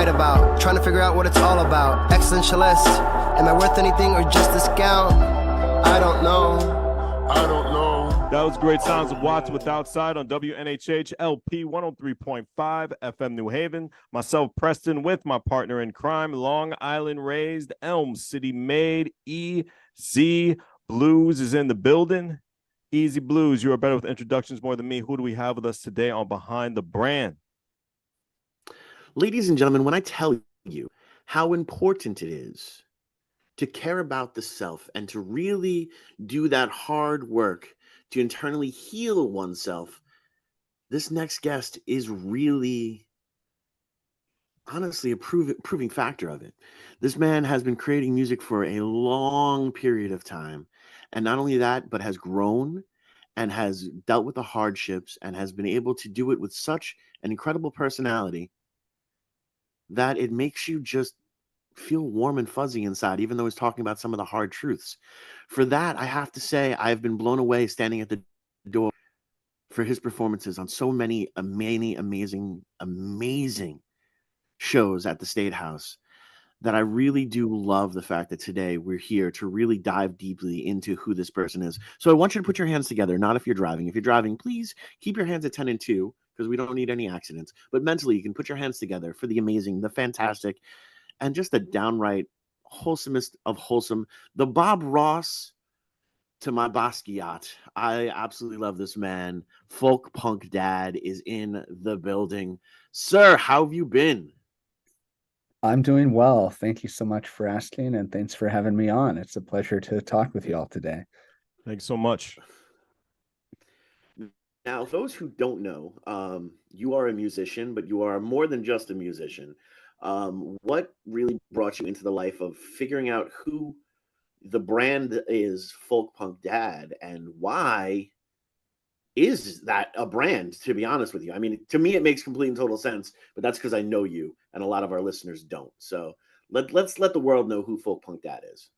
write about. Trying to figure out what it's all about. Existentialist. Am I worth anything or just discount? I don't know. I don't know. That was great sounds of Watts with Outside on WNHH LP 103.5 FM New Haven. Myself, Preston, with my partner in crime, Long Island raised, Elm City made, EZ BlueZ is in the building. EZ BlueZ, you are better with introductions more than me. Who do we have with us today on Behind the Brand? Ladies and gentlemen, when I tell you how important it is to care about the self and to really do that hard work to internally heal oneself, this next guest is really, honestly, a proving factor of it. This man has been creating music for a long period of time. And not only that, but has grown and has dealt with the hardships and has been able to do it with such an incredible personality that it makes you just feel warm and fuzzy inside, even though he's talking about some of the hard truths. For that, I have to say, I've been blown away standing at the door for his performances on so many amazing shows at the State House, that I really do love the fact that today we're here to really dive deeply into who this person is. So I want you to put your hands together, not if you're driving. If you're driving, please keep your hands at 10 and 2, because we don't need any accidents. But mentally, you can put your hands together for the amazing, the fantastic, and just the downright wholesomest of wholesome, the Bob Ross to my Basquiat. I absolutely love this man. Folk punk dad is in the building. Sir, how have you been? I'm doing well. Thank you so much for asking, and thanks for having me on. It's a pleasure to talk with you all today. Thanks so much. Now, those who don't know, you are a musician, but you are more than just a musician. What really brought you into the life of figuring out who the brand is, Folk Punk Dad, and why is that a brand, to be honest with you? I mean, to me, it makes complete and total sense, but that's because I know you, and a lot of our listeners don't. So let's let the world know who Folk Punk Dad is.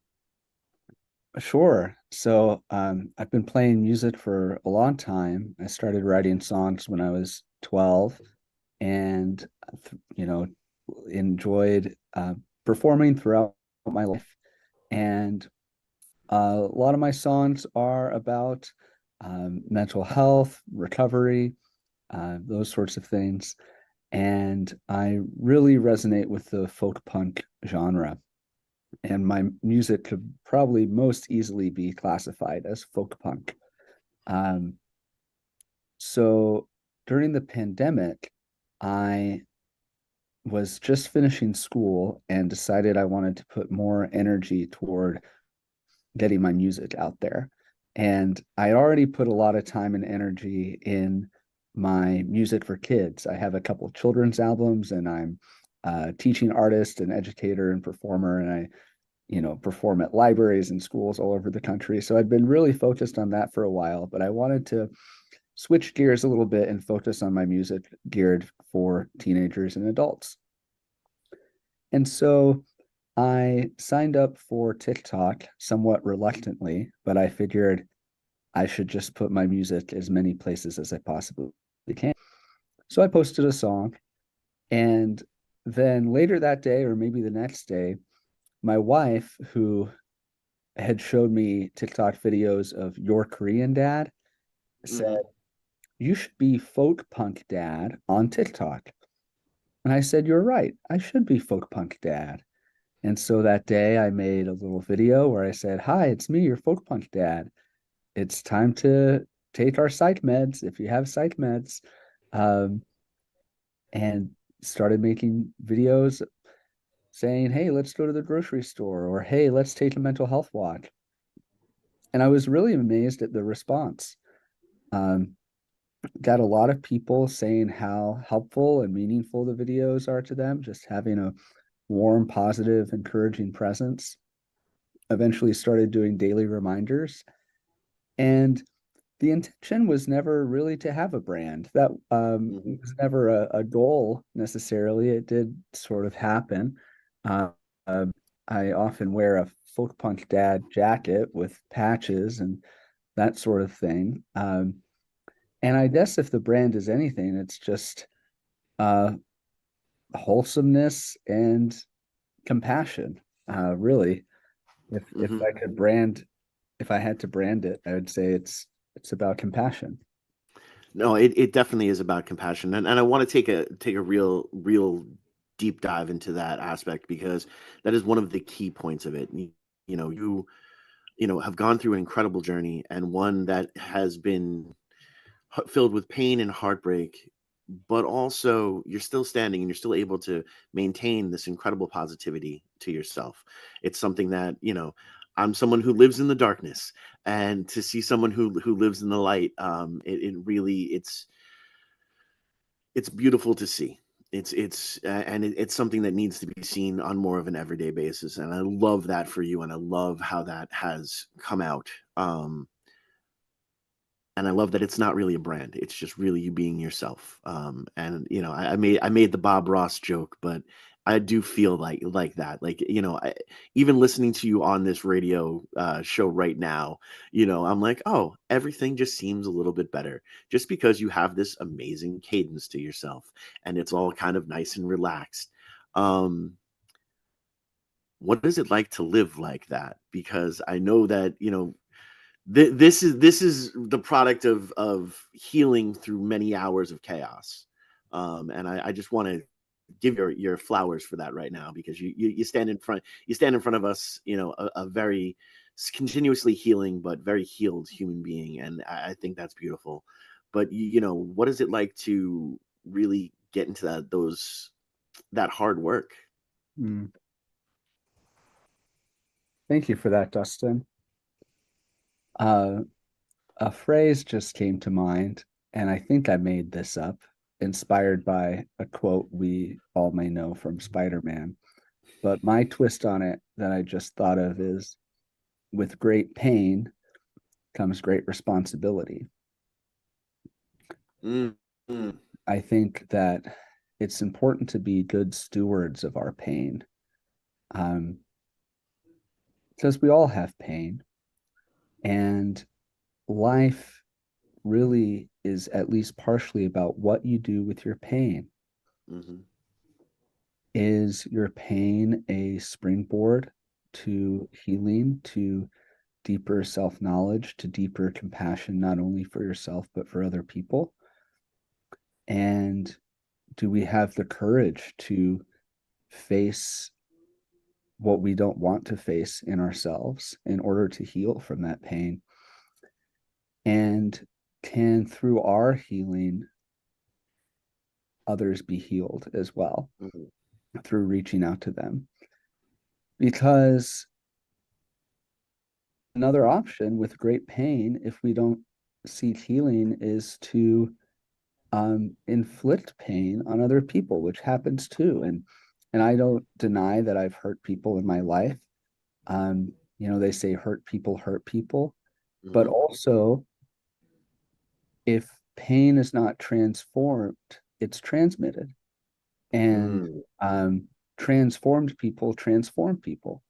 Sure. So I've been playing music for a long time. I started writing songs when I was 12, and enjoyed performing throughout my life. And a lot of my songs are about mental health, recovery, those sorts of things. And I really resonate with the folk punk genre. And my music could probably most easily be classified as folk punk. So during the pandemic, I was just finishing school and decided I wanted to put more energy toward getting my music out there. And I already put a lot of time and energy in my music for kids. I have a couple of children's albums, and I'm a teaching artist and educator and performer, and I perform at libraries and schools all over the country. So I'd been really focused on that for a while, but I wanted to switch gears a little bit and focus on my music geared for teenagers and adults. And so I signed up for TikTok somewhat reluctantly, but I figured I should just put my music as many places as I possibly can. So I posted a song, and then later that day, or maybe the next day, my wife, who had showed me TikTok videos of Your Korean Dad, said, "You should be folk punk dad on TikTok." And I said, "You're right. I should be folk punk dad." And so that day I made a little video where I said, "Hi, it's me, your folk punk dad. It's time to take our psych meds if you have psych meds." And started making videos saying, "Hey, let's go to the grocery store," or "Hey, let's take a mental health walk." And I was really amazed at the response. Got a lot of people saying how helpful and meaningful the videos are to them, just having a warm, positive, encouraging presence. Eventually started doing daily reminders. And the intention was never really to have a brand. That was never a goal necessarily. It did sort of happen. I often wear a folk punk dad jacket with patches and that sort of thing. And I guess if the brand is anything, it's just wholesomeness and compassion. Really, if Hmm. I could brand, if I had to brand it, I would say it's about compassion. No, it definitely is about compassion, and I want to take a real deep dive into that aspect because that is one of the key points of it. You know, you have gone through an incredible journey and one that has been filled with pain and heartbreak, but also you're still standing and you're still able to maintain this incredible positivity to yourself. It's something that, I'm someone who lives in the darkness, and to see someone who lives in the light, it really it's beautiful to see. It's something that needs to be seen on more of an everyday basis, and I love that for you, and I love how that has come out. And I love that it's not really a brand. It's just really you being yourself. And I made the Bob Ross joke, but I do feel like that. Like, even listening to you on this radio show right now, I'm like, oh, everything just seems a little bit better, just because you have this amazing cadence to yourself, and it's all kind of nice and relaxed. Um, what is it like to live like that? Because I know that this is the product of healing through many hours of chaos, and I just want to give your flowers for that right now, because you stand in front of us, a very continuously healing but very healed human being, and I think that's beautiful. But what is it like to really get into that hard work? Mm. Thank you for that, Dustin. Uh, a phrase just came to mind, and I think I made this up, inspired by a quote we all may know from Spider-Man. But my twist on it that I just thought of is, with great pain comes great responsibility. Mm, mm, I think that it's important to be good stewards of our pain, um, because we all have pain, and life really is at least partially about what you do with your pain. mhm, Is your pain a springboard to healing, to deeper self knowledge, to deeper compassion, not only for yourself, but for other people? And do we have the courage to face what we don't want to face in ourselves in order to heal from that pain? And can, through our healing, others be healed as well mhm, through reaching out to them? Because another option with great pain, if we don't seek healing, is to inflict pain on other people, which happens too. And I don't deny that I've hurt people in my life. They say hurt people, but mhm, also if pain is not transformed, it's transmitted. And mm. um, transformed people transform people.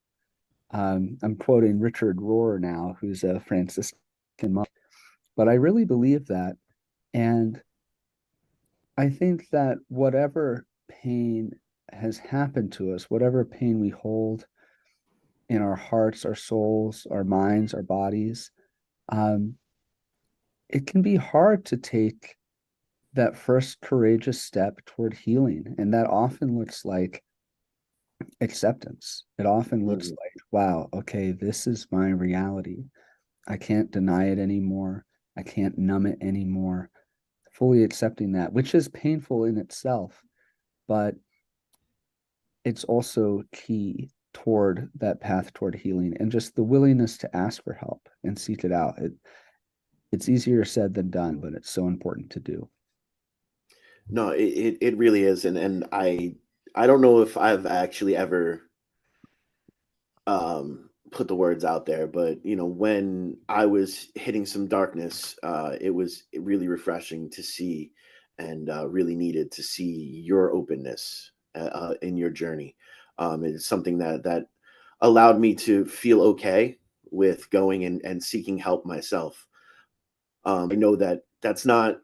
I'm quoting Richard Rohr now, who's a Franciscan monk, but I really believe that. And I think that whatever pain has happened to us, whatever pain we hold in our hearts, our souls, our minds, our bodies, um, it can be hard to take that first courageous step toward healing. And that often looks like acceptance. It often looks Mhm. like, wow, okay, this is my reality. I can't deny it anymore. I can't numb it anymore. Fully accepting that, which is painful in itself, but it's also key toward that path toward healing, and just the willingness to ask for help and seek it out. It's easier said than done, but it's so important to do. No, it really is, and I don't know if I've actually ever put the words out there, but when I was hitting some darkness, it was really refreshing to see, and really needed to see your openness in your journey. It's something that allowed me to feel okay with going and seeking help myself. I know that that's not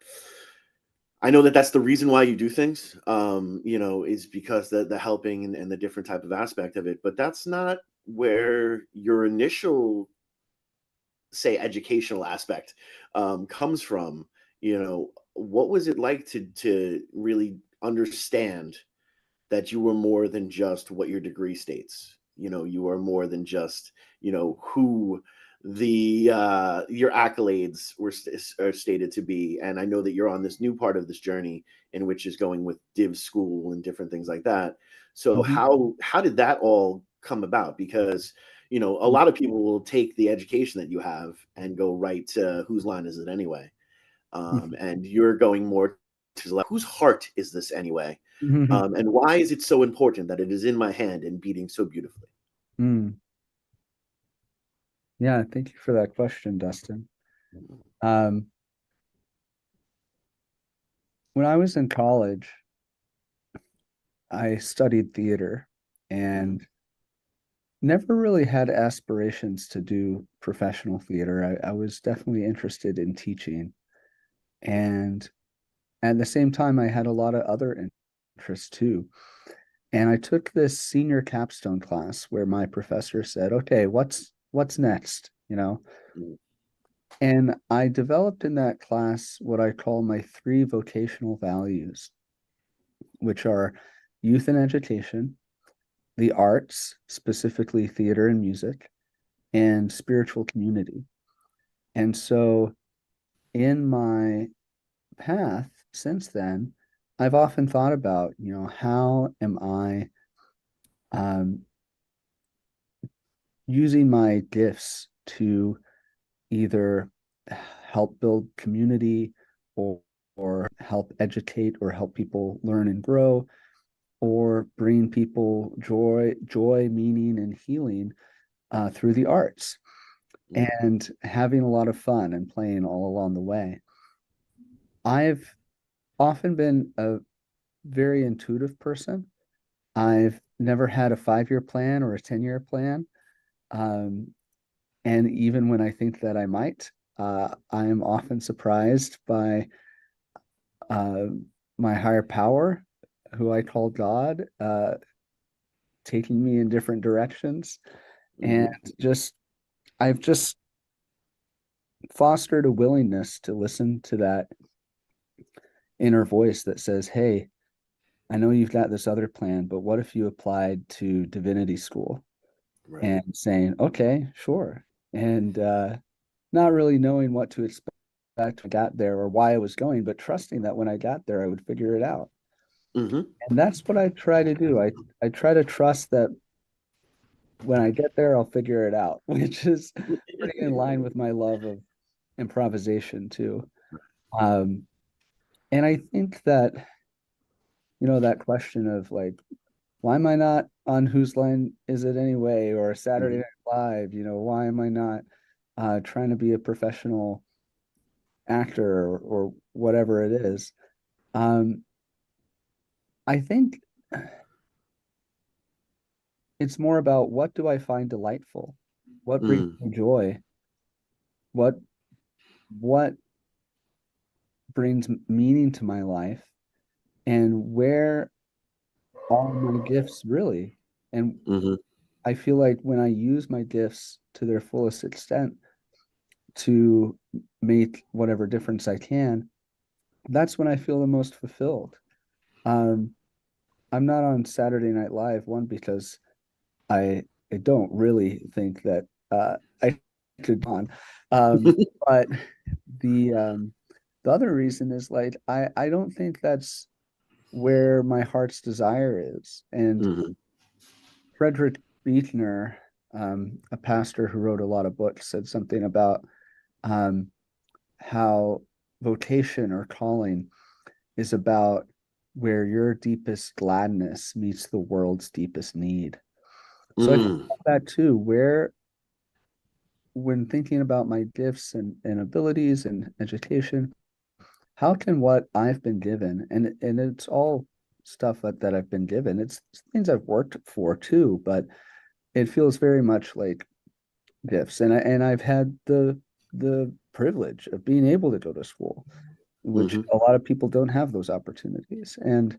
I know that that's the reason why you do things, is because the helping and the different type of aspect of it. But that's not where your initial, say, educational aspect comes from. What was it like to really understand that you were more than just what your degree states? You are more than just who the your accolades are stated to be. And I know that you're on this new part of this journey, in which is going with div school and different things like that. So Mhm. how did that all come about? Because a lot of people will take the education that you have and go right to whose line is it anyway. And you're going more to, like, whose heart is this anyway? Mhm. And why is it so important that it is in my hand and beating so beautifully? Mm. Yeah, thank you for that question, Dustin. Um, when I was in college, I studied theater and never really had aspirations to do professional theater. I was definitely interested in teaching. And at the same time, I had a lot of other interests too. And I took this senior capstone class where my professor said, "Okay, what's next?" Mhm. And I developed in that class what I call my three vocational values, which are youth and education, the arts, specifically theater and music, and spiritual community. And so in my path since then, I've often thought about, how am I um, using my gifts to either help build community or help educate or help people learn and grow or bring people joy, meaning, and healing through the arts Mhm. and having a lot of fun and playing all along the way. I've often been a very intuitive person. I've never had a 5-year plan or a 10-year plan. Um, and even when I think that I might, I am often surprised by uh, my higher power, who I call God, taking me in different directions. And Mhm. just, I've just fostered a willingness to listen to that inner voice that says, "Hey, I know you've got this other plan, but what if you applied to divinity school?" Right. And saying, "Okay, sure." And not really knowing what to expect when I got there or why I was going, but trusting that when I got there, I would figure it out. Hmm. And that's what I try to do. I try to trust that when I get there, I'll figure it out, which is pretty in line with my love of improvisation too. Um, and I think that, that question of like, why am I not on Whose Line Is It Anyway or Saturday Hmm. Night Live? Why am I not trying to be a professional actor or whatever it is? Um, I think it's more about what do I find delightful? What brings Mm. me joy? What what brings meaning to my life? And where are my gifts really? And Hmm. I feel like when I use my gifts to their fullest extent to make whatever difference I can, that's when I feel the most fulfilled. Um, I'm not on Saturday Night Live, one, because I don't really think that I could go on. But the other reason is like I don't think that's where my heart's desire is. And Hmm. Frederick Buechner, a pastor who wrote a lot of books, said something about um, how vocation or calling is about where your deepest gladness meets the world's deepest need. So I think Mm. about that too, where when thinking about my gifts and abilities and education, how can what I've been given, and it's all stuff that I've been given, it's things I've worked for too, but it feels very much like gifts. And I've had the privilege of being able to go to school. which Hmm. a lot of people don't have those opportunities. And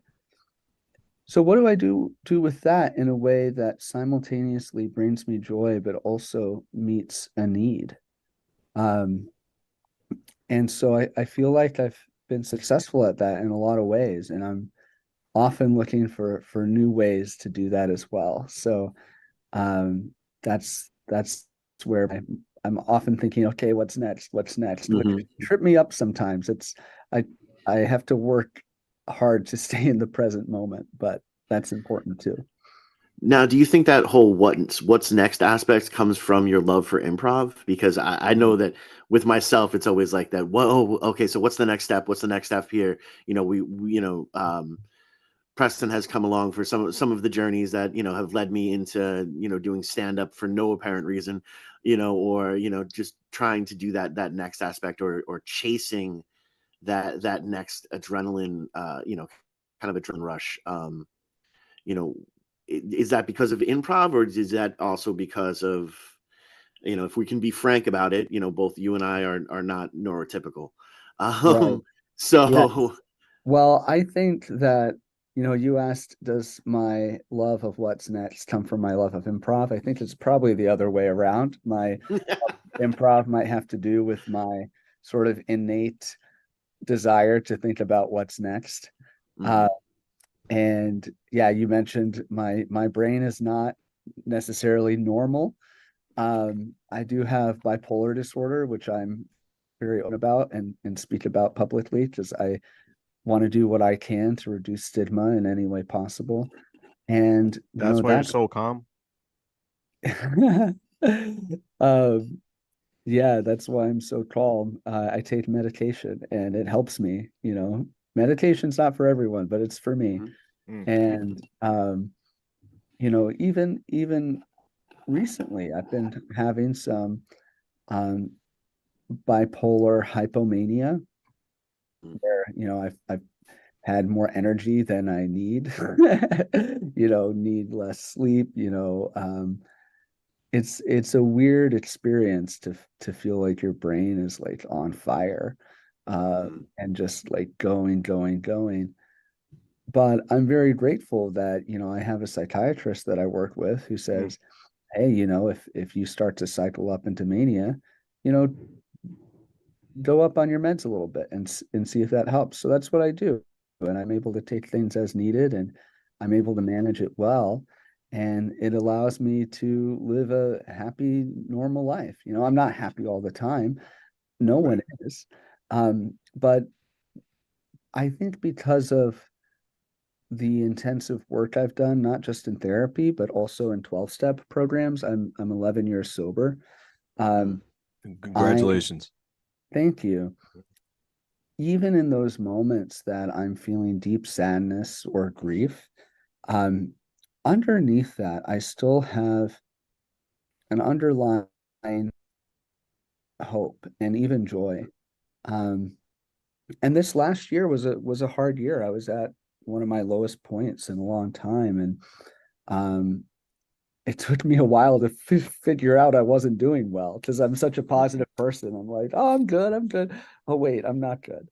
so what do I do with that in a way that simultaneously brings me joy, but also meets a need? Um, and so I feel like I've been successful at that in a lot of ways, and I'm often looking for new ways to do that as well. So that's where I'm often thinking, okay, what's next? What's next? Which Hmm. trip me up sometimes. I I have to work hard to stay in the present moment, but that's important too. Now, do you think that whole what's next aspect comes from your love for improv? Because I know that with myself, it's always like that. Whoa, okay, so what's the next step? What's the next step here? Preston has come along for some of the journeys that have led me into doing stand up for no apparent reason, or just trying to do that next aspect, or chasing that next adrenaline, kind of adrenaline rush. You know, is that because of improv, or is that also because of, if we can be frank about it, both you and I are not neurotypical. Right. Um, Yeah. so Well, I think that, you asked, does my love of what's next come from my love of improv? I think it's probably the other way around. My improv might have to do with my sort of innate desire to think about what's next. Uh, Mhm. and yeah, you mentioned my brain is not necessarily normal. I do have bipolar disorder, which I'm very open about and speak about publicly because I want to do what I can to reduce stigma in any way possible. And That's why you're that's so calm. um yeah, that's why I'm so calm. I take medication and it helps me, Meditation's not for everyone, but it's for me. Mhm. Mm. And even recently I've been having some um bipolar hypomania Mhm. where, I've had more energy than I need, need less sleep, it's a weird experience to feel like your brain is like on fire, Mhm. and just like going. But I'm very grateful that, I have a psychiatrist that I work with who Mm. says, hey, if you start to cycle up into mania, you know, go up on your meds a little bit and see if that helps. So that's what I do. And I'm able to take things as needed and I'm able to manage it well. And it allows me to live a happy, normal life. I'm not happy all the time. No Right. one is. But I think because of the intensive work I've done, not just in therapy, but also in 12-step programs, I'm 11 years sober. Mm. Um, I Congratulations. thank you. Even in those moments that I'm feeling deep sadness or grief, um, underneath that, I still have an underlying hope and even joy. Um, and this last year was a hard year. I was at one of my lowest points in a long time, and um, it took me a while to figure out I wasn't doing well because I'm such a positive person. I'm like, oh, I'm good, I'm good. Oh, wait, I'm not good.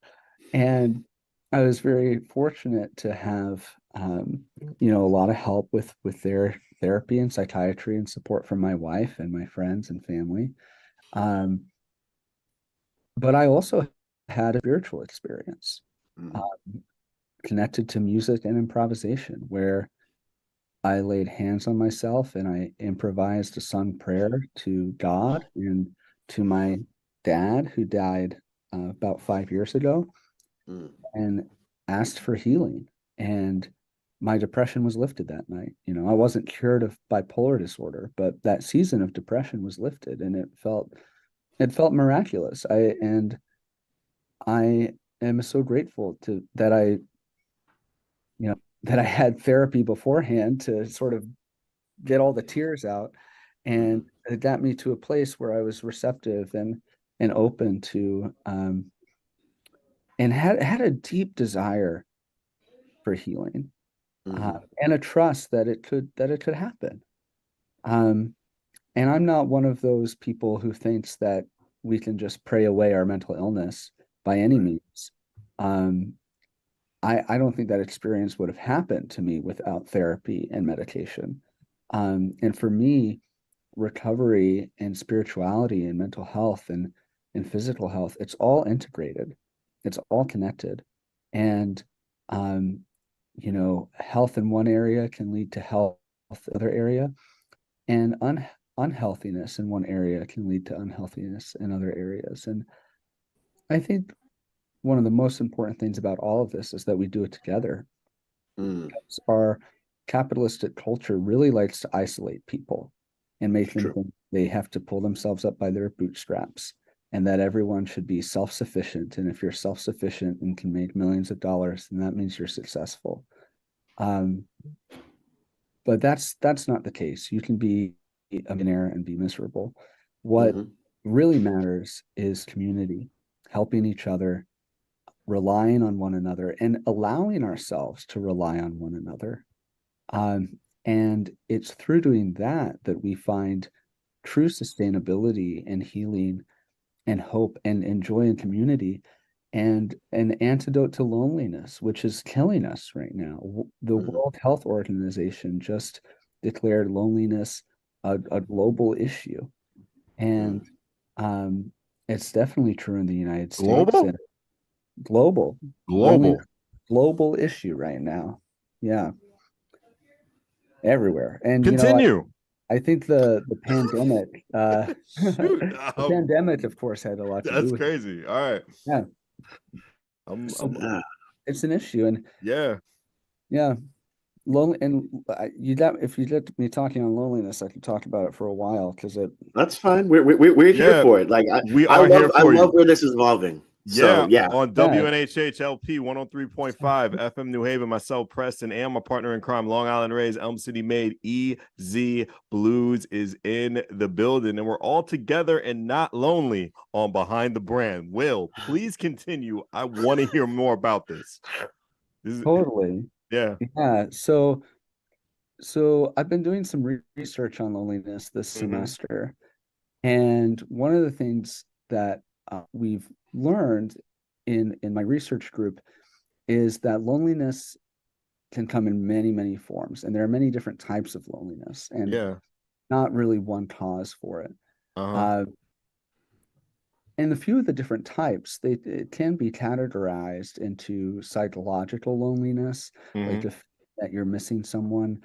And I was very fortunate to have, a lot of help with their therapy and psychiatry and support from my wife and my friends and family. Um, but I also had a spiritual experience, uh, Mhm. connected to music and improvisation, where I laid hands on myself and I improvised a sung prayer to God and to my dad, who died about 5 years ago, Mm. and asked for healing. And my depression was lifted that night. I wasn't cured of bipolar disorder, but that season of depression was lifted and it felt miraculous. I am so grateful to that I had therapy beforehand to sort of get all the tears out. And Mhm. it got me to a place where I was receptive and open to and had a deep desire for healing, Mhm. and a trust that it could happen. Um, and I'm not one of those people who thinks that we can just pray away our mental illness by any Right. means. Um, I don't think that experience would have happened to me without therapy and medication. And for me, recovery and spirituality and mental health and physical health, it's all integrated. It's all connected. And um, health in one area can lead to health in other area, and unhealthiness in one area can lead to unhealthiness in other areas. And I think one of the most important things about all of this is that we do it together. Mm, Our capitalistic culture really likes to isolate people and make them true. think they have to pull themselves up by their bootstraps, and that everyone should be self-sufficient. And if you're self-sufficient and can make millions of dollars, then that means you're successful. Um, but that's not the case. You can be a millionaire and be miserable. What Hmm. really matters is community, helping each other, relying on one another, and allowing ourselves to rely on one another. And it's through doing that that we find true sustainability and healing and hope and joy in community, and an antidote to loneliness, which is killing us right now. The Hmm. World Health Organization just declared loneliness a global issue. And um, it's definitely true in the United States, Global? and global loneliness, Global. global issue right now. Yeah, everywhere. And Continue. I think the pandemic, Shoot. the pandemic, of course, had a lot to do That's with it. crazy. All right. Yeah, so I'm Yeah. it's an issue, and yeah. yeah, lonely. And if you let me talking on loneliness, I could talk about it for a while because it. That's fine. We're here Yeah. for it. Like We I are here I for love you. where this is evolving. So Yeah, yeah. on Yeah, WNHHLP 103.5 FM New Haven, myself, Preston, and my partner in crime, Long Island Raised, Elm City Made, EZ BlueZ is in the building, and we're all together and not lonely on Behind the Brand. Will, please continue. I want to hear more about this. This is, totally. yeah. Yeah. So I've been doing some research on loneliness this Mm-hmm. semester, and one of the things that we've learned in my research group is that loneliness can come in many, many forms, and there are many different types of loneliness, and Yeah. not really one cause for it. Uh-huh. Uh, and a few of the different types, it can be categorized into psychological loneliness, like Mm-hmm. if that you're missing someone.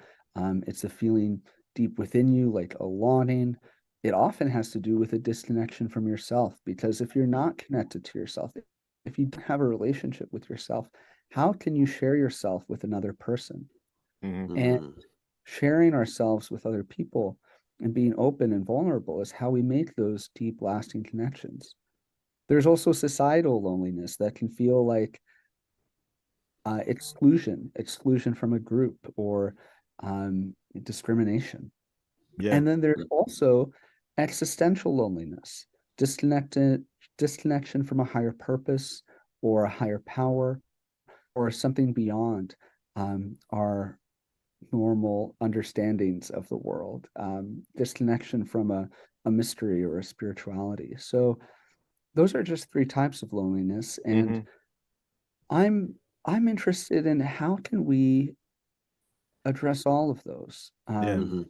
It's a feeling deep within you, like a longing. It often has to do with a disconnection from yourself, because if you're not connected to yourself, if you don't have a relationship with yourself, how can you share yourself with another person? Mm-hmm. And Hmm. sharing ourselves with other people and being open and vulnerable is how we make those deep, lasting connections. There's also societal loneliness that can feel like exclusion from a group, or discrimination. Yeah. And then there's also existential loneliness, disconnected, disconnection from a higher purpose or a higher power or something beyond our normal understandings of the world, disconnection from a mystery or a spirituality. So those are just three types of loneliness, and Mm-hmm. I'm I'm interested in how can we address all of those. Yeah. Hmm.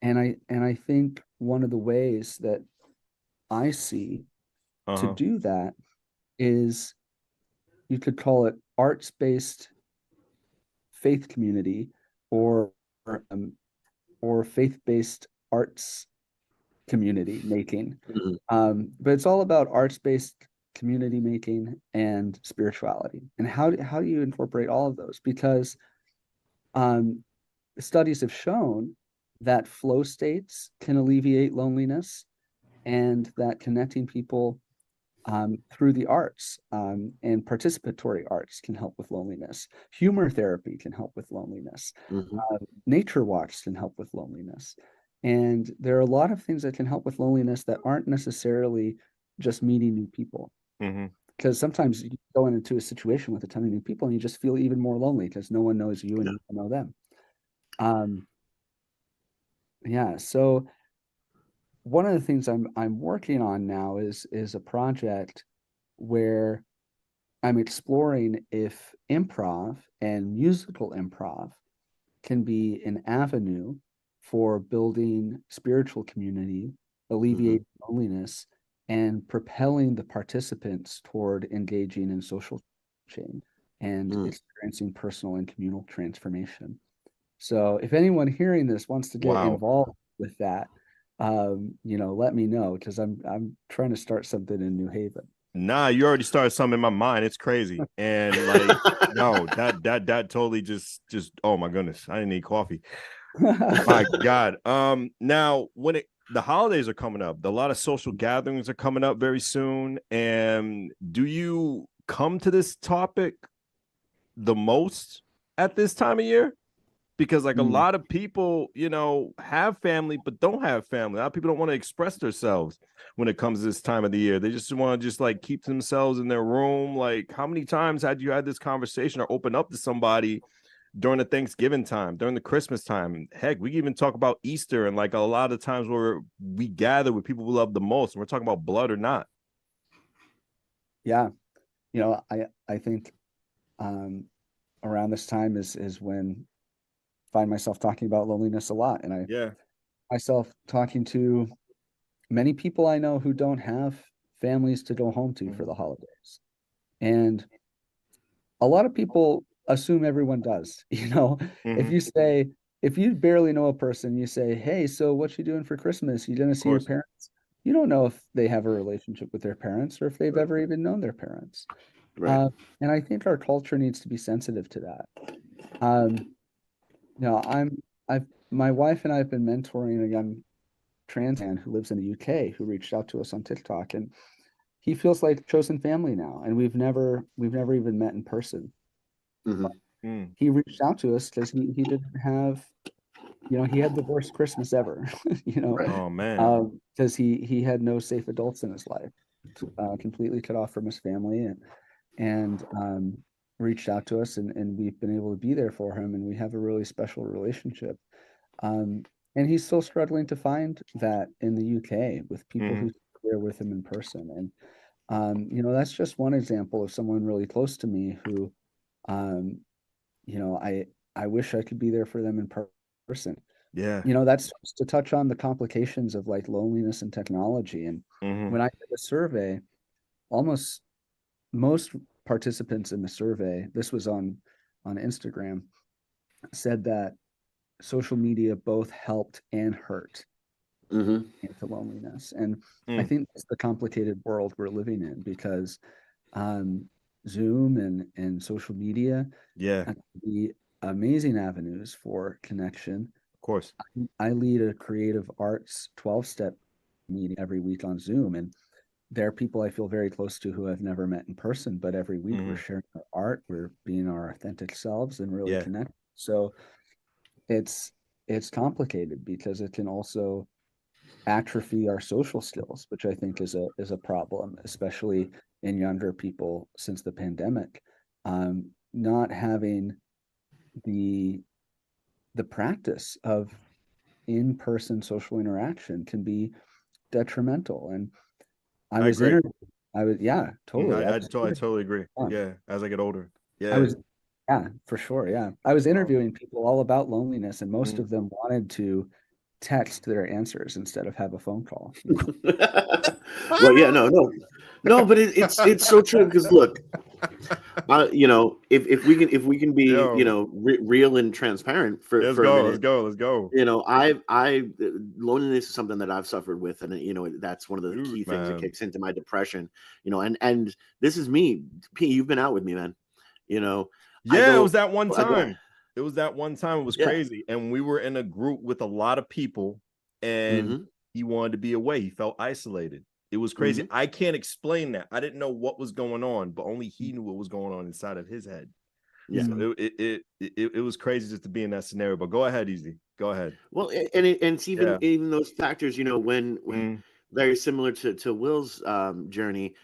And I think one of the ways that I see to Uh-huh. do that is, you could call it arts-based faith community, or um, or faith-based arts community making. Hmm. But it's all about arts-based community making and spirituality. And how do you incorporate all of those? Because um, studies have shown that flow states can alleviate loneliness, and that connecting people through the arts and participatory arts can help with loneliness. Humor therapy can help with loneliness. Hmm. Nature walks can help with loneliness. And there are a lot of things that can help with loneliness that aren't necessarily just meeting new people. Mm-hmm. Because sometimes you go into a situation with a ton of new people and you just feel even more lonely because no one knows you and Yeah. you don't know them. Um, yeah. So one of the things I'm working on now is a project where I'm exploring if improv and musical improv can be an avenue for building spiritual community, alleviating loneliness, and propelling the participants toward engaging in social change and experiencing personal and communal transformation. So if anyone hearing this wants to get Wow. involved with that, let me know, because I'm trying to start something in New Haven. Nah, you already started something in my mind. It's crazy. And like, no, that totally just oh my goodness. I didn't need coffee. My God. Now when the holidays are coming up, a lot of social gatherings are coming up very soon. And do you come to this topic the most at this time of year? Because like a lot of people, have family but don't have family. A lot of people don't want to express themselves when it comes to this time of the year. They just want to like keep themselves in their room. Like, how many times had you had this conversation or open up to somebody during the Thanksgiving time, during the Christmas time? Heck, we even talk about Easter and like a lot of times where we gather with people we love the most, and we're talking about blood or not. Yeah, I think around this time is when find myself talking about loneliness a lot, and I myself talking to many people I know who don't have families to go home to for the holidays, and a lot of people assume everyone does. If you barely know a person, you say, hey, so what you doing for Christmas? You gonna see your parents? You don't know if they have a relationship with their parents or if they've ever even known their parents. Right. And I think our culture needs to be sensitive to that. My wife and I have been mentoring a young trans man who lives in the UK who reached out to us on TikTok, and he feels like chosen family now, and we've never even met in person. He reached out to us because he didn't have, he had the worst Christmas ever, Oh man. because he had no safe adults in his life, completely cut off from his family, and reached out to us, and we've been able to be there for him, and we have a really special relationship. And he's still struggling to find that in the UK with people who are there with him in person. And that's just one example of someone really close to me who, I wish I could be there for them in person. Yeah. That's just to touch on the complications of like loneliness and technology. And when I did a survey, almost most participants in the survey, this was on Instagram, said that social media both helped and hurt into loneliness. And I think that's the complicated world we're living in, because Zoom and social media can be amazing avenues for connection. Of course. I lead a creative arts 12-step meeting every week on Zoom, and there are people I feel very close to who I've never met in person, but every week we're sharing our art, we're being our authentic selves and really connect. So it's complicated because it can also atrophy our social skills, which I think is a problem, especially in younger people since the pandemic. Not having the practice of in-person social interaction can be detrimental. And I was agree. totally. I totally agree. Yeah, as I get older. Yeah. For sure. Yeah. I was interviewing people all about loneliness, and most of them wanted to text their answers instead of have a phone call. Well, yeah, no, but it's so true, because look, if we can be real and transparent for a minute. Let's go. I loneliness is something that I've suffered with, and that's one of the key things that kicks into my depression. And this is me. P, you've been out with me, man. It was that one time. It was that one time. It was crazy. And we were in a group with a lot of people, and he wanted to be away. He felt isolated. It was crazy. I can't explain that. I didn't know what was going on, but only he knew what was going on inside of his head. Yeah. So it was crazy just to be in that scenario. But go ahead, Easy. Go ahead. Well, and it's even those factors, when very similar to Will's journey,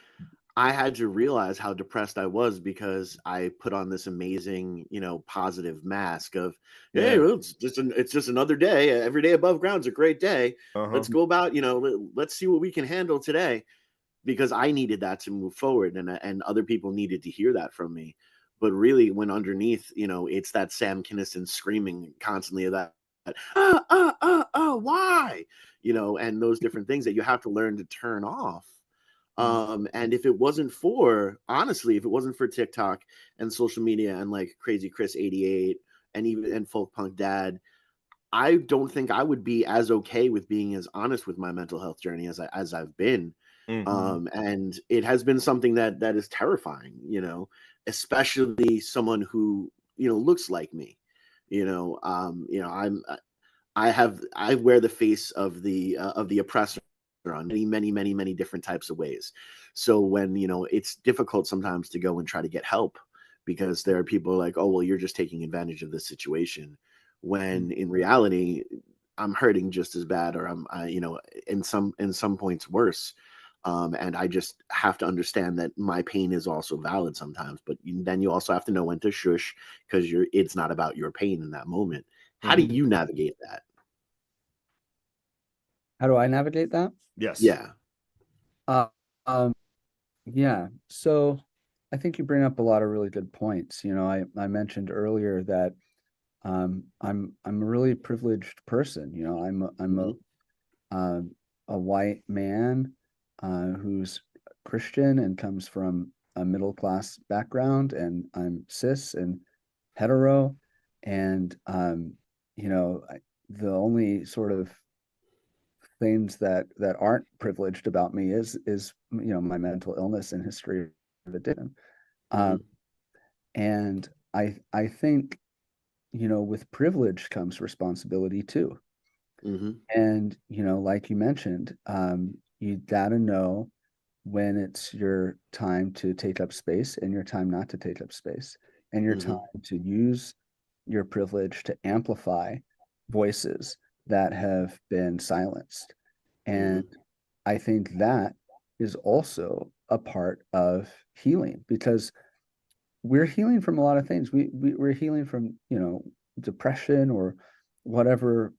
I had to realize how depressed I was because I put on this amazing, positive mask of, hey, well, it's just another day. Every day above ground is a great day. Let's go about, let's see what we can handle today. because I needed that to move forward, and other people needed to hear that from me. But really, when underneath, it's that Sam Kinison screaming constantly of that, why, and those different things that you have to learn to turn off. And if it wasn't for, honestly, if it wasn't for TikTok and social media and like Crazy Chris 88 and Folk Punk Dad, I don't think I would be as okay with being as honest with my mental health journey as I've been. And it has been something that is terrifying, especially someone who, looks like me. I wear the face of the oppressor on many different types of ways. So when, it's difficult sometimes to go and try to get help because there are people like, oh, well, you're just taking advantage of this situation. When in reality, I'm hurting just as bad, or in some points worse. And I just have to understand that my pain is also valid sometimes, but then you also have to know when to shush, because it's not about your pain in that moment. How do you navigate that? How do I navigate that? Yes. Yeah. Yeah. So I think you bring up a lot of really good points. I mentioned earlier that I'm a really privileged person. I'm a white man who's Christian and comes from a middle class background, and I'm cis and hetero, and the only sort of things that aren't privileged about me is my mental illness and history of addiction. And I think with privilege comes responsibility too. And like you mentioned, you gotta know when it's your time to take up space and your time not to take up space, and your time to use your privilege to amplify voices that have been silenced. And I think that is also a part of healing, because we're healing from a lot of things. We're healing from, depression or whatever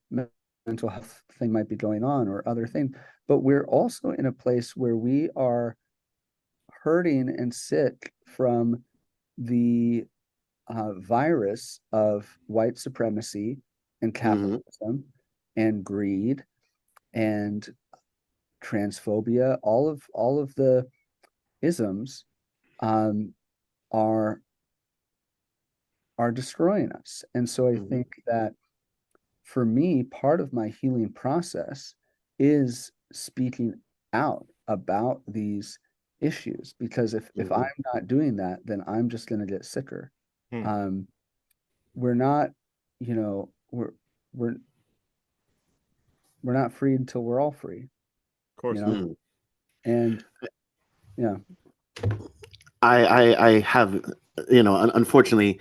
mental health thing might be going on, or other thing. But we're also in a place where we are hurting and sick from the virus of white supremacy and capitalism and greed and transphobia. All of the isms are destroying us. And so I think that for me, part of my healing process is speaking out about these issues, because if I'm not doing that, then I'm just going to get sicker. We're not, we're not free until we're all free. Of course. And yeah. I have, unfortunately,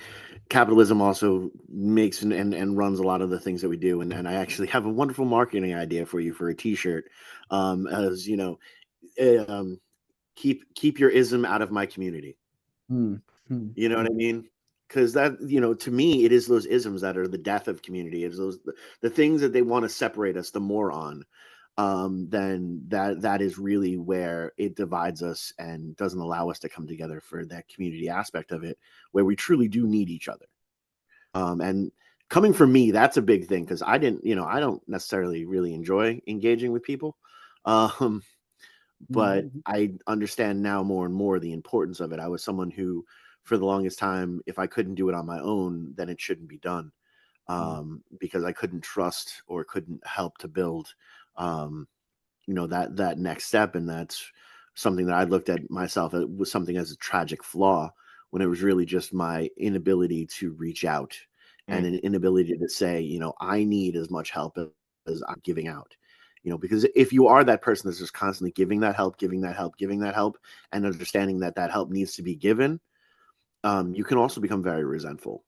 capitalism also makes and runs a lot of the things that we do. And I actually have a wonderful marketing idea for you for a t-shirt. As keep your ism out of my community. You know what I mean? Because that, to me, it is those isms that are the death of community. It's the things that they want to separate us the more on. Then that is really where it divides us and doesn't allow us to come together for that community aspect of it, where we truly do need each other. And coming from me, that's a big thing, because I don't necessarily really enjoy engaging with people. But I understand now more and more the importance of it. I was someone who, for the longest time, if I couldn't do it on my own, then it shouldn't be done, because I couldn't trust or couldn't help to build, that next step. And that's something that I looked at myself. It was something as a tragic flaw, when it was really just my inability to reach out and an inability to say, I need as much help as I'm giving out. Because if you are that person that's just constantly giving that help, and understanding that help needs to be given, you can also become very resentful,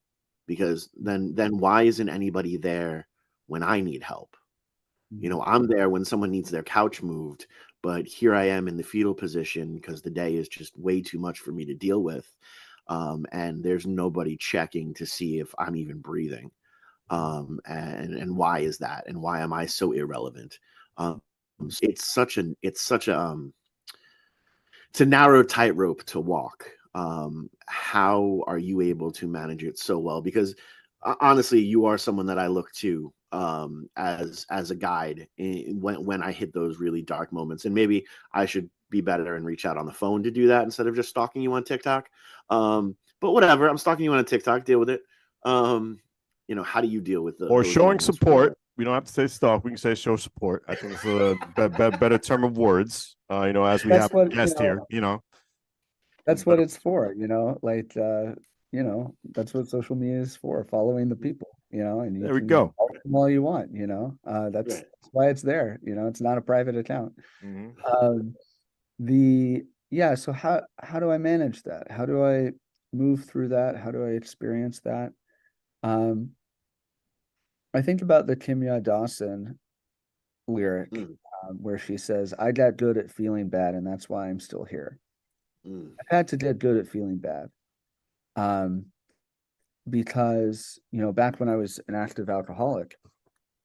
because then why isn't anybody there when I need help? I'm there when someone needs their couch moved, but here I am in the fetal position because the day is just way too much for me to deal with. And there's nobody checking to see if I'm even breathing. And why is that? And why am I so irrelevant? It's such a It's a narrow tightrope to walk. How are you able to manage it so well? Because honestly, you are someone that I look to as a guide when I hit those really dark moments. And maybe I should be better and reach out on the phone to do that instead of just stalking you on TikTok. But whatever, I'm stalking you on a TikTok. Deal with it. How do you deal with or those showing moments where- support? We don't have to say stalk. We can say show support. I think it's a better term of words. As we That's have what, guests here. that's what it's for, that's what social media is for, following the people, and you There we can go. follow them all you want, that's Right. why it's there, it's not a private account. Mhm. So how do I manage that? How do I move through that? How do I experience that? I think about the Kimya Dawson lyric, Mm, where she says, I got good at feeling bad, and that's why I'm still here. mm, I've had to get good at feeling bad. Because, back when I was an active alcoholic,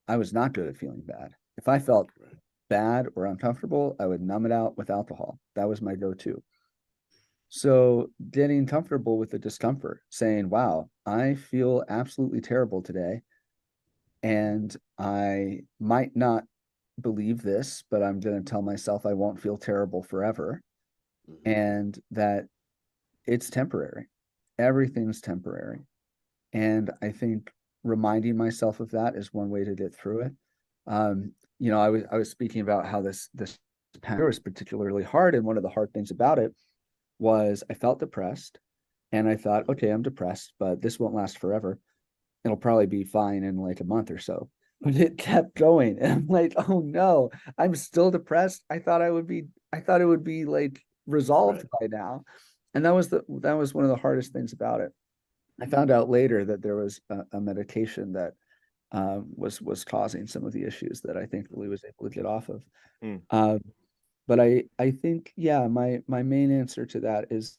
I was not good at feeling bad. If I felt right. bad or uncomfortable, I would numb it out with alcohol. That was my go-to. So getting comfortable with the discomfort, saying, wow, I feel absolutely terrible today. And I might not believe this, but I'm going to tell myself I won't feel terrible forever. Mhm. And that it's temporary. Everything's temporary. And I think reminding myself of that is one way to get through it. I was speaking about how this pandemic was particularly hard, and one of the hard things about it was I felt depressed, and I thought, okay, I'm depressed, but this won't last forever. It'll probably be fine in like a month or so. But it kept going, and I'm like, oh no, I'm still depressed. I thought it would be like resolved by now, and that was one of the hardest things about it. I found out later that there was a medication that was causing some of the issues that I think Lily was able to get off of. Mm. But I think, yeah, my main answer to that is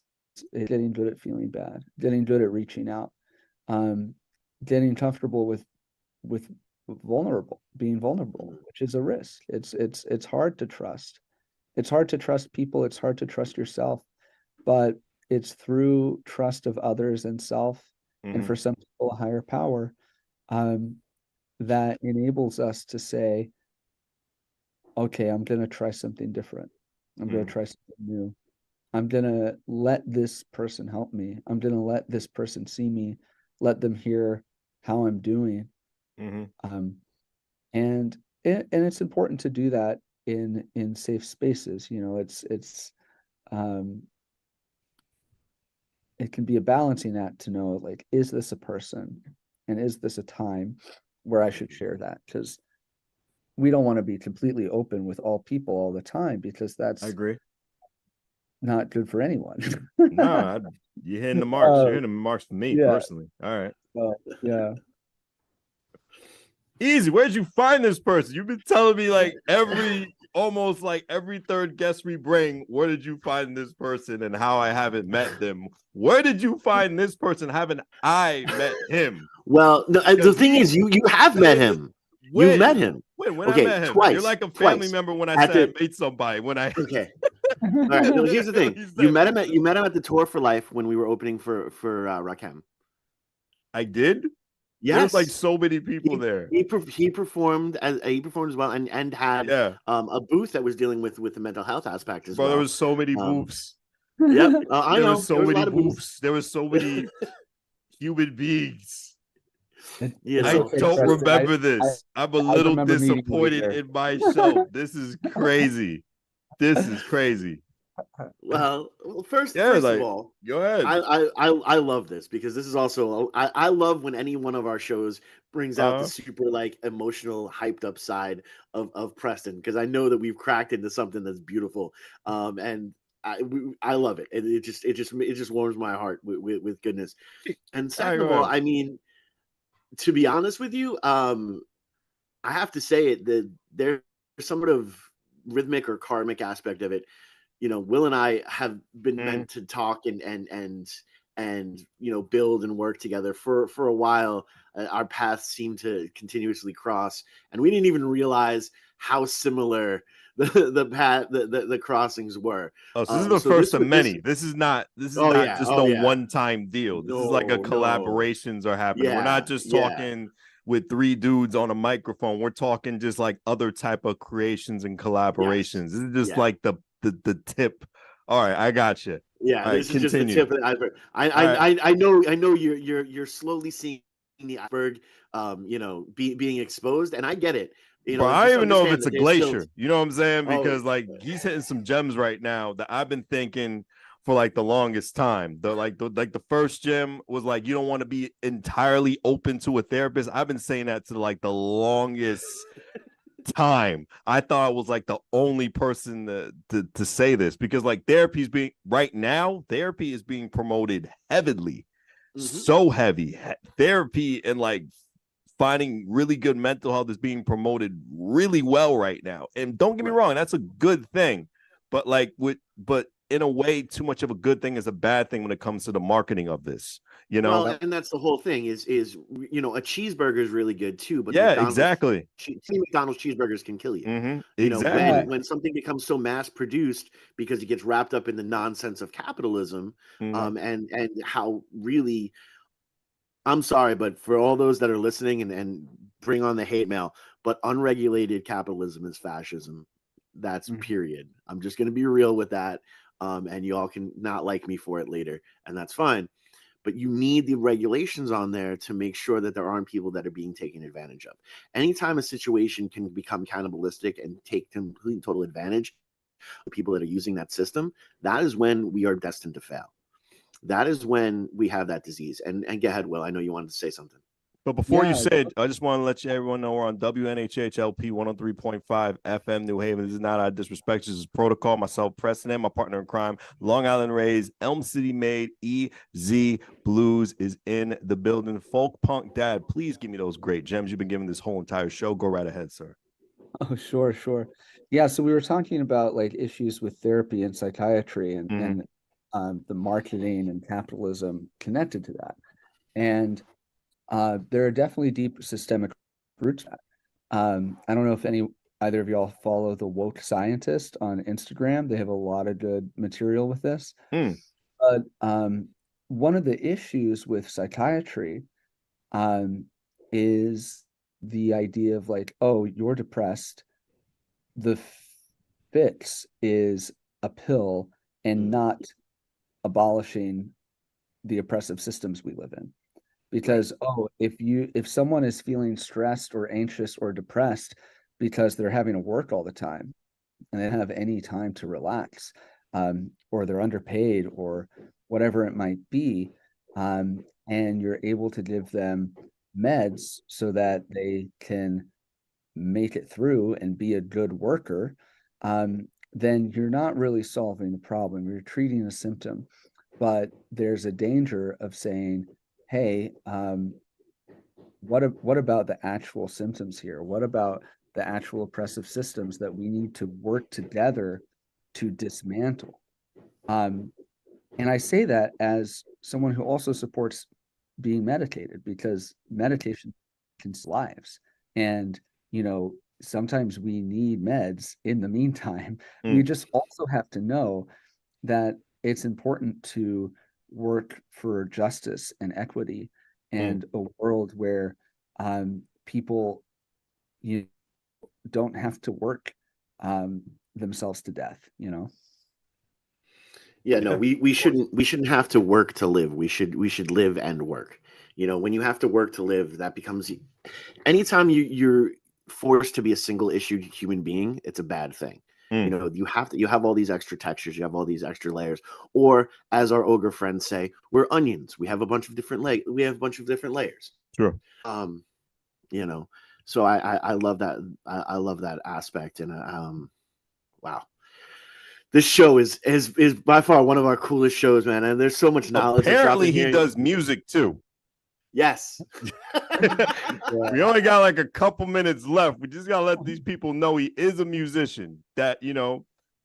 getting good at feeling bad, getting good at reaching out, getting comfortable with being vulnerable, which is a risk. It's hard to trust. It's hard to trust people. It's hard to trust yourself, but it's through trust of others and self, and Mhm. for some people, a higher power, that enables us to say, okay, I'm going to try something different. I'm going to try something new. I'm going to let this person help me. I'm going to let this person see me, let them hear how I'm doing. Mhm. And it's important to do that in safe spaces. It can be a balancing act to know, like, is this a person, and is this a time where I should share that? Because we don't want to be completely open with all people all the time, because I that's agree. not good for anyone. No, you're hitting the marks. You're Uh, hitting the marks for me yeah. personally. All right. Yeah. Easy. Where'd you find this person? You've been telling me like almost like every third guest we bring, where did you find this person and how I haven't met them? Where did you find this person? Haven't I met him? Well, no, the thing is, you have met him. You've met him. When Okay, I met him. twice. You're like a family Twice. member when I At said the- I made somebody. When I Okay. All right. No, here's the thing. He You said- met him at the Tour for Life when we were opening for Rakim. I did? Yes. There's like so many people there. He performed as well, and had Yeah. a booth that was dealing with the mental health aspect as Bro, well. there was so many booths. Yep, I There know. was so There was a many lot of booths. There was so many human beings. You I know. Okay, don't Preston. remember this. I'm a I little remember meeting you disappointed there. in myself. This is crazy. This is crazy. Well, first Yeah, of like, all, go ahead. I love this, because this is also I love when any one of our shows brings out the super like emotional, hyped up side of Preston, because I know that we've cracked into something that's beautiful, and I love it, and it just warms my heart with goodness. And second of all, I mean, to be honest with you, I have to say it that there's some sort of rhythmic or karmic aspect of it. Will and I have been meant to talk and build and work together for a while. Our paths seem to continuously cross, and we didn't even realize how similar the crossings were. Oh, so this is the So first of this many. This is not oh yeah, just oh no yeah. one-time deal. This is like a No. collaborations are happening. We're Yeah, not just yeah, talking with three dudes on a microphone. We're talking just like other type of creations and yes, collaborations. This is just yeah. like the tip. All right, I got you. Yeah, All right, this is just the continue. tip of the iceberg. All right, I know you're slowly seeing the iceberg, being exposed, and I get it. bro. I don't Just even know if understand it's that a there's still. glacier. You know what I'm saying? Oh, Because like he's hitting some gems right now that I've been thinking for like the longest time. The first gem was like you don't want to be entirely open to a therapist. I've been saying that to like the longest time. I thought I was like the only person to say this because like therapy is being promoted heavily, mhm. so heavy. Therapy and like finding really good mental health is being promoted really well right now. And don't get me Right. wrong, that's a good thing. But but in a way, too much of a good thing is a bad thing when it comes to the marketing of this. You know? Well, and that's the whole thing is a cheeseburger is really good too, but Yeah, exactly. McDonald's cheeseburgers can kill you. Exactly. When something becomes so mass produced because it gets wrapped up in the nonsense of capitalism, Mhm. and how really, I'm sorry, but for all those that are listening and bring on the hate mail, but unregulated capitalism is fascism. That's Mhm. period. I'm just going to be real with that. And you all can not like me for it later, and that's fine. But you need the regulations on there to make sure that there aren't people that are being taken advantage of. Anytime a situation can become cannibalistic and take complete and total advantage of people that are using that system, that is when we are destined to fail. That is when we have that disease. And go ahead, Will. I know you wanted to say something. But before you Yeah, said, I just want to let everyone know we're on WNHHLP 103.5 FM New Haven. This is not our disrespect. This is protocol. Myself, Preston, and my partner in crime, Long Island Raised, Elm City Made, EZ BlueZ is in the building. Folk Punk Dad, please give me those great gems you've been giving this whole entire show. Go right ahead, sir. Oh, sure, sure. Yeah, so we were talking about like issues with therapy and psychiatry and the marketing and capitalism connected to that. And there are definitely deep systemic roots to that. I don't know if either of y'all follow the woke scientist on Instagram. They have a lot of good material with this. Hmm. But one of the issues with psychiatry is the idea of like, oh, you're depressed. The fix is a pill and not abolishing the oppressive systems we live in. Because if someone is feeling stressed or anxious or depressed because they're having to work all the time and they don't have any time to relax, or they're underpaid or whatever it might be, and you're able to give them meds so that they can make it through and be a good worker, then you're not really solving the problem. You're treating a symptom. But there's a danger of saying, hey, what about the actual symptoms here? What about the actual oppressive systems that we need to work together to dismantle? And I say that as someone who also supports being medicated because medication can save lives. And, sometimes we need meds in the meantime. We just also have to know that it's important to work for justice and equity and a world where people you don't have to work themselves to death. Yeah, no, Yeah. we shouldn't have to work to live. We should live and work. When you have to work to live, that becomes anytime you're forced to be a single issued human being, it's a bad thing. Mm. You have all these extra textures, you have all these extra layers, or as our ogre friends say, we're onions. We have a bunch of different layers. Sure. Um, you know, so I love that. I love that aspect, and wow, this show is by far one of our coolest shows, man. And there's so much knowledge that's Apparently, dropping he here. does music too. Yes. We only got like a couple minutes left. We just gotta let these people know he is a musician that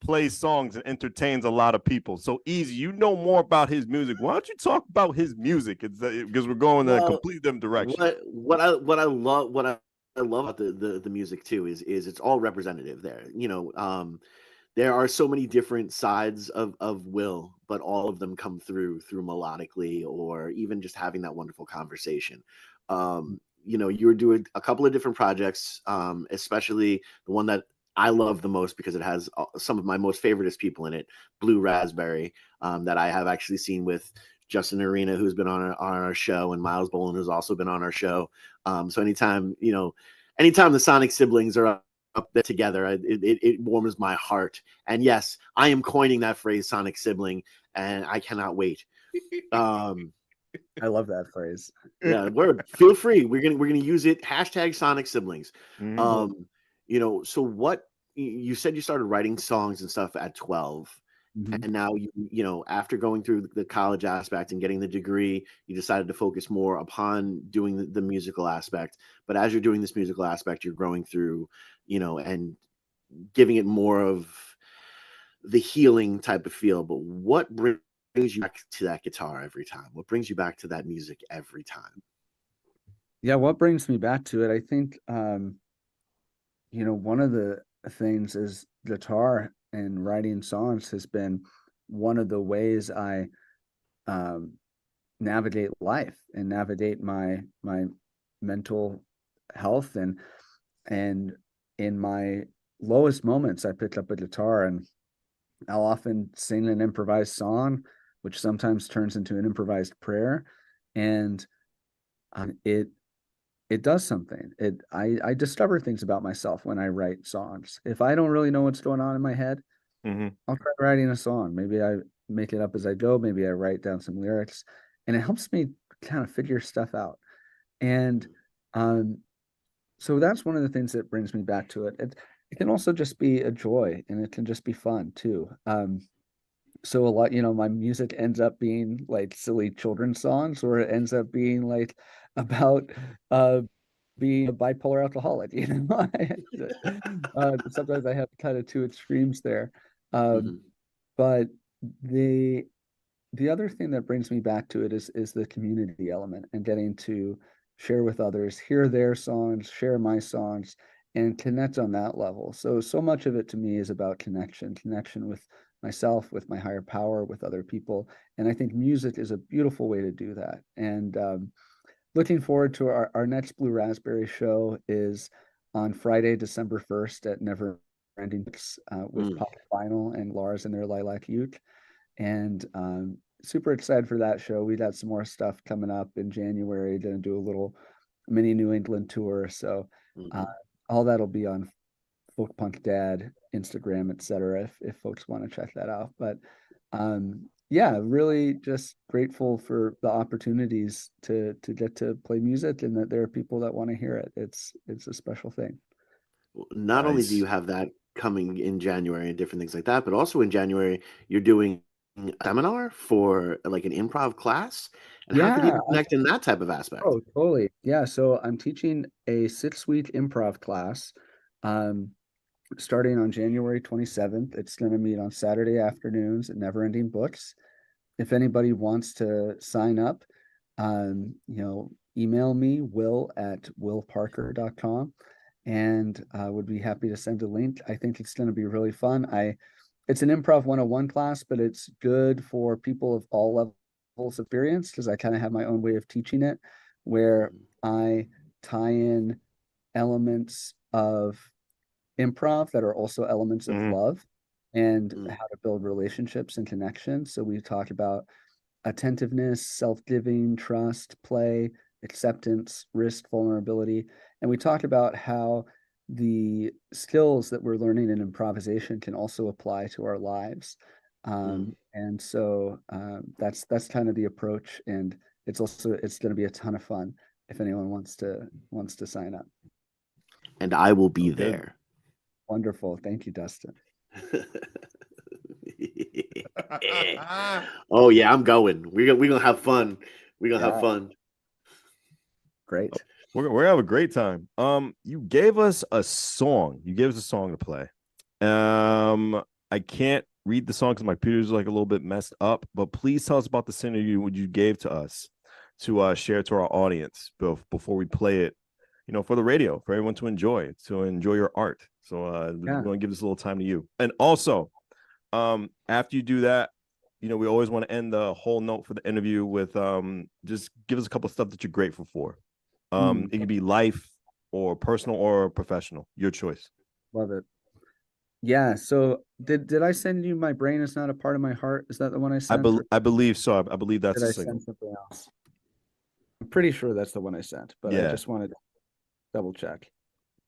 plays songs and entertains a lot of people. So Easy, you know more about his music. Why don't you talk about his music? It's because we're going in a completely different direction. What I I love about the music too is it's all representative there. There are so many different sides of Will, but all of them come through melodically or even just having that wonderful conversation. You were doing a couple of different projects, especially the one that I love the most because it has some of my most favoriteest people in it, Blue Raspberry, that I have actually seen with Justin Arena, who's been on our show, and Miles Boland, who's also been on our show. So anytime the Sonic siblings are up there together, it warms my heart. And yes, I am coining that phrase, Sonic sibling, and I cannot wait. I love that phrase. Yeah, word. Feel free. We're gonna use it. Hashtag Sonic siblings. Mhm. So what you said you started writing songs and stuff at 12. Mhm. And now after going through the college aspect and getting the degree, you decided to focus more upon doing the musical aspect. But as you're doing this musical aspect, you're growing through, and giving it more of the healing type of feel. But what brings you back to that guitar every time? What brings you back to that music every time? Yeah, what brings me back to it, I think, one of the things is guitar and writing songs has been one of the ways I um, navigate life and navigate my mental health, and in my lowest moments I pick up a guitar and I'll often sing an improvised song, which sometimes turns into an improvised prayer, and it does something. I discover things about myself when I write songs. If I don't really know what's going on in my head, Mhm. I'll try writing a song. Maybe I make it up as I go. Maybe I write down some lyrics, and it helps me kind of figure stuff out. And um, so that's one of the things that brings me back to it. It can also just be a joy, and it can just be fun too. So a lot, my music ends up being like silly children's songs, or it ends up being like about uh being a bipolar alcoholic. Sometimes I have kind of two extremes there. Um, Mhm. but the the other thing that brings me back to it is the community element and getting to share with others, hear their songs, share my songs, and connect on that level. So much of it to me is about connection with myself, with my higher power, with other people. And I think music is a beautiful way to do that. And looking forward to our next Blue Raspberry show is on Friday, December 1st at Never Ending Books, with Mm. Pop Vinyl and Lars and their Lilac Uke. And super excited for that show. We got some more stuff coming up in January. Going to do a little mini New England tour. So uh, Mhm. all that'll be on Folk Punk Dad, Instagram, etc. If folks want to check that out. But yeah, really just grateful for the opportunities to get to play music and that there are people that want to hear it. It's a special thing. Not only do you Nice. have that coming in January and different things like that, but also in January you're doing a seminar for like an improv class. And how can you Yeah. connect in that type of aspect? Oh, totally. Yeah. So I'm teaching a 6-week improv class, um, starting on January 27th. It's going to meet on Saturday afternoons at Never Ending Books. If anybody wants to sign up, email me, will@willparker.com, and would be happy to send a link. I think it's going to be really fun. It's an improv 101 class, but it's good for people of all levels of experience because I kind of have my own way of teaching it, where Mhm. I tie in elements of improv that are also elements of Mhm. love and Mm. how to build relationships and connections. So we talk about attentiveness, self-giving, trust, play, acceptance, risk, vulnerability. And we talk about how the skills that we're learning in improvisation can also apply to our lives. Mm. That's kind of the approach. And it's going to be a ton of fun if anyone wants to sign up. And I will be Okay. there. Wonderful. Thank you, Dustin. Oh yeah, I'm going. We're gonna have fun. We're gonna have Yeah, fun. great. We're gonna have a great time. You gave us a song. You gave us a song to play. I can't read the song because my computer's like a little bit messed up. But please tell us about the singer you gave to us to share to our audience before we play it for the radio, for everyone to enjoy your art. So we want to give this a little time to you. And also, after you do that, we always want to end the whole note for the interview with just give us a couple of stuff that you're grateful for. It could be life or personal or professional, your choice. Love it. Yeah. So did I send you My Brain Is Not a Part of My Heart? Is that the one I sent? I believe so. I believe that's did the I single. send something else? I'm pretty sure that's the one I sent, but I just wanted to double check.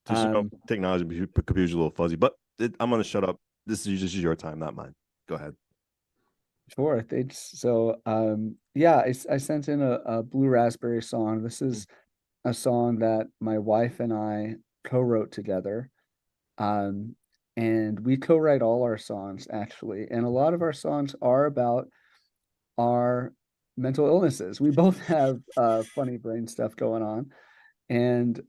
Just technology computer's a little fuzzy, but I'm gonna shut up. This is your time, not mine. Go ahead. Sure. So I sent in a Blue Raspberry song. This is a song that my wife and I co-wrote together. And we co-write all our songs actually. And a lot of our songs are about our mental illnesses. We both have funny brain stuff going on. And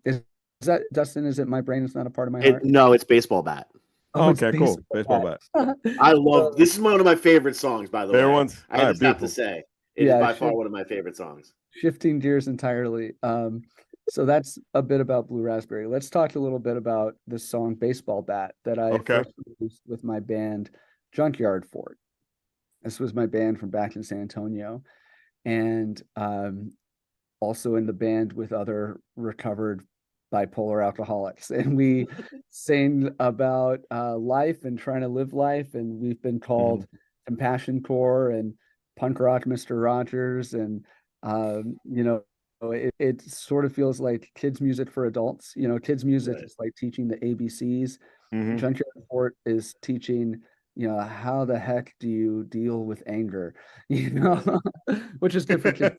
is that, Dustin, is it My Brain Is Not a Part of My Heart? No, it's Baseball Bat. Oh, okay, cool. Baseball Bat. I love this is one of my favorite songs, by the way. Ones. I just have to say. It is by far one of my favorite songs. Shifting gears entirely. So that's a bit about Blue Raspberry. Let's talk a little bit about this song Baseball Bat that I first produced with my band Junkyard Fort. This was my band from back in San Antonio. And also in the band with other recovered bipolar alcoholics. And we sing about life and trying to live life. And we've been called Compassion Corps and Punk Rock Mr. Rogers. And, it sort of feels like kids' music for adults. Kids' music is like teaching the ABCs. Junkyard Fort is teaching, how the heck do you deal with anger, which is good for kids.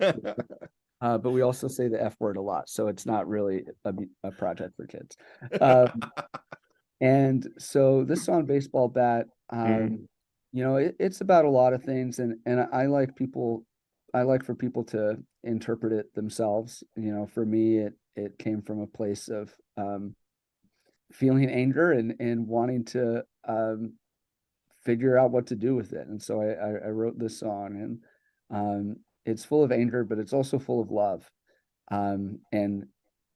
But we also say the F word a lot, so it's not really a project for kids. And so this song, Baseball Bat, it's about a lot of things, and I like for people to interpret it themselves. For me, it came from a place of feeling anger and wanting to figure out what to do with it. And so I wrote this song, and it's full of anger, but it's also full of love, and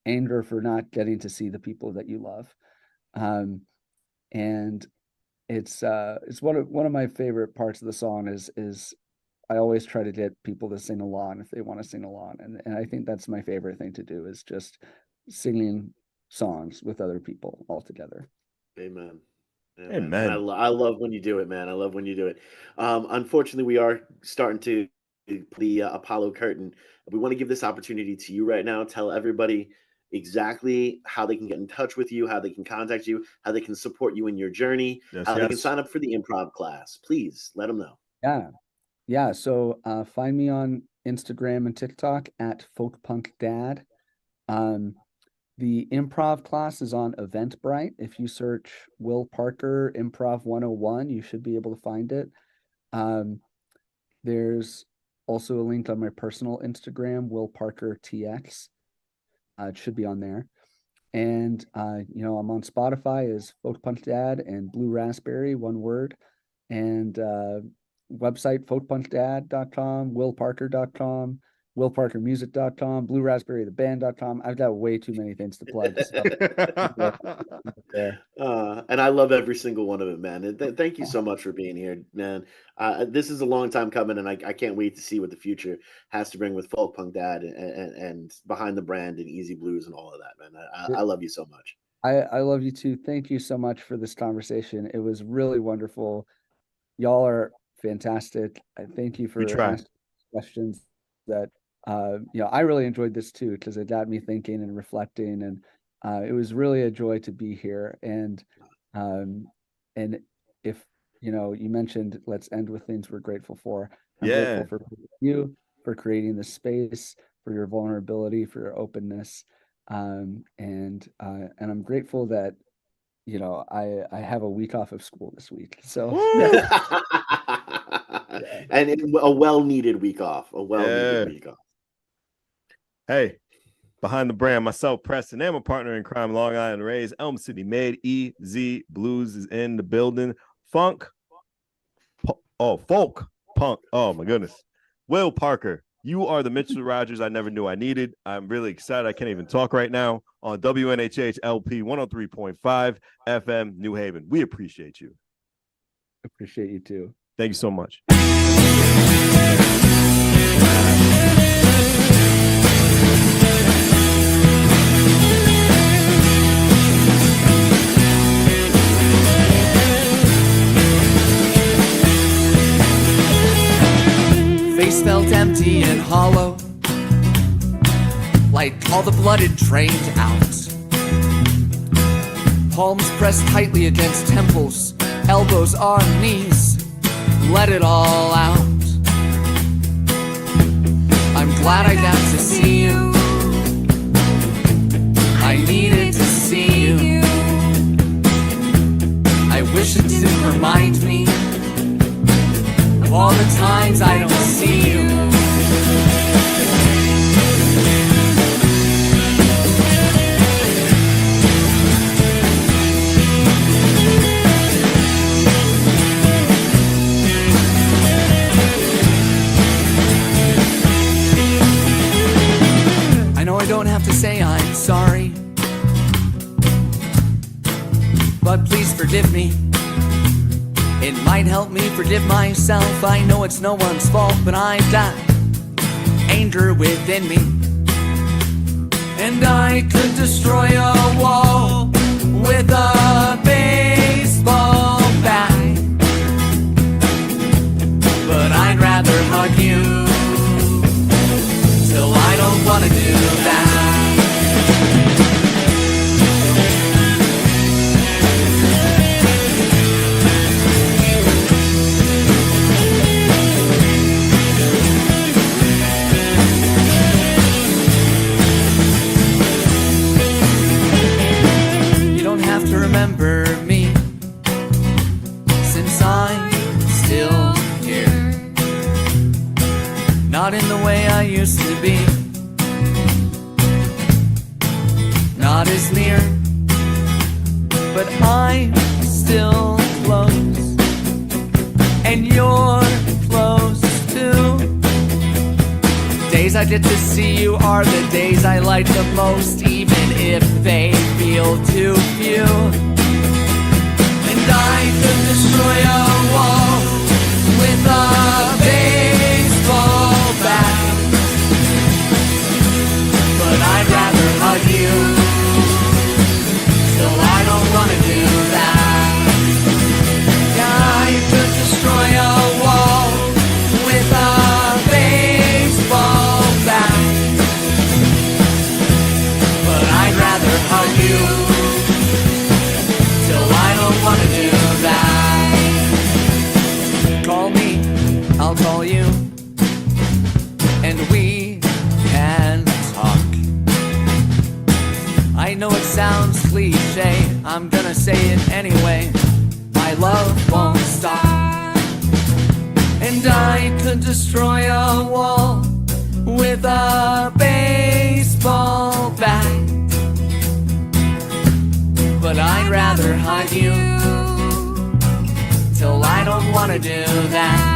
anger for not getting to see the people that you love. And it's one of my favorite parts of the song is I always try to get people to sing along if they want to sing along. And I think that's my favorite thing to do is just singing songs with other people all together. Amen. Amen. And I love when you do it, man. I love when you do it. Unfortunately, we are starting to the Apollo curtain. We want to give this opportunity to you right now. Tell everybody exactly how they can get in touch with you, how they can contact you, how they can support you in your journey, how they can sign up for the improv class. Please let them know. Yeah. So find me on Instagram and TikTok at folkpunkdad. The improv class is on Eventbrite. If you search Will Parker Improv 101, you should be able to find it. There's also a link on my personal Instagram, Will Parker TX. It should be on there. And I'm on Spotify as Folk Punk Dad and Blue Raspberry, one word. And website folkpunkdad.com, willparker.com, willparkermusic.com, Blue Raspberry the band.com. I've got way too many things to plug. And I love every single one of it, man. Thank you so much for being here, man. This is a long time coming, and I can't wait to see what the future has to bring with Folk Punk Dad and Behind the Brand and Easy Blues and all of that, man. I love you so much. I love you too. Thank you so much for this conversation. It was really wonderful. Y'all are fantastic. I thank you for asking questions that I really enjoyed this too, because it got me thinking and reflecting, and it was really a joy to be here. And if you mentioned let's end with things we're grateful for. I'm grateful for you, for creating this space, for your vulnerability, for your openness, and I'm grateful that I have a week off of school this week. So and a well-needed week off. Week off. Hey, Behind the Brand, myself, Preston, and my partner in crime, Long Island Raised, Elm City Made, EZ BlueZ is in the building. Folk punk. Oh my goodness. Will Parker, You are the Mitchell Rogers I never knew I needed. I'm really excited. I can't even talk right now on WNHH LP 103.5 FM New Haven. We appreciate you. Appreciate you too. Thank you so much. Face felt empty and hollow, like all the blood had drained out. Palms pressed tightly against temples, elbows on knees, let it all out. I'm glad I got to see you. I needed to see you. I wish it didn't remind me of all the times I don't see you. I know I don't have to say I'm sorry, but please forgive me. It might help me forgive myself. I know it's no one's fault, but I've got anger within me, and I could destroy a wall with a baseball bat, but I'd rather hug you till I don't want to do that. Remember me, since I'm still here. Not in the way I used to be, not as near, but I'm still close, and you're close too. Days I get to see you are the days I like the most, even if they feel too few. And I could destroy a wall with a baseball bat, but I'd rather hug you till I don't want to do that. Yeah, I could destroy a wall with a baseball bat, but I'd rather hug you till I don't want to do that. Call me, I'll call you, and we can talk. I know it sounds cliche, I'm gonna say it anyway. My love won't stop, and I could destroy a wall with a baseball bat, but I'd rather hug you till I don't want to do that.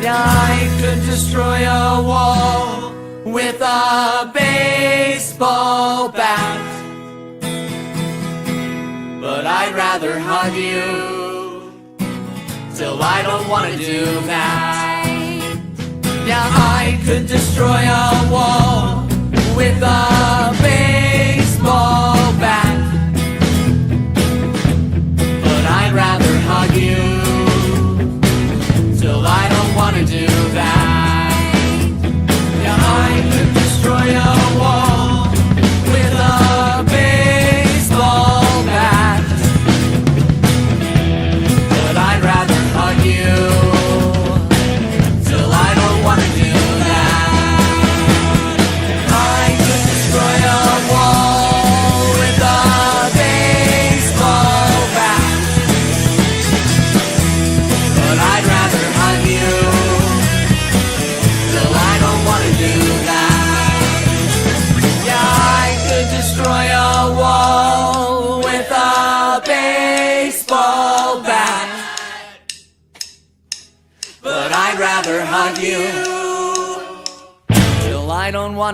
Yeah, I could destroy a wall with a baseball bat, but I'd rather hug you till I don't want to do that. Yeah, I could destroy a wall with a baseball bat, but I'd rather hug you till I don't want to do that. Yeah, I could destroy a wall with a baseball bat, but I'd rather hug you till I don't want to do that. I could destroy a wall with a baseball bat, but I'd rather hug you till I don't want to do that. Yeah, I could destroy a wall with a baseball bat, but I'd rather hug you don't want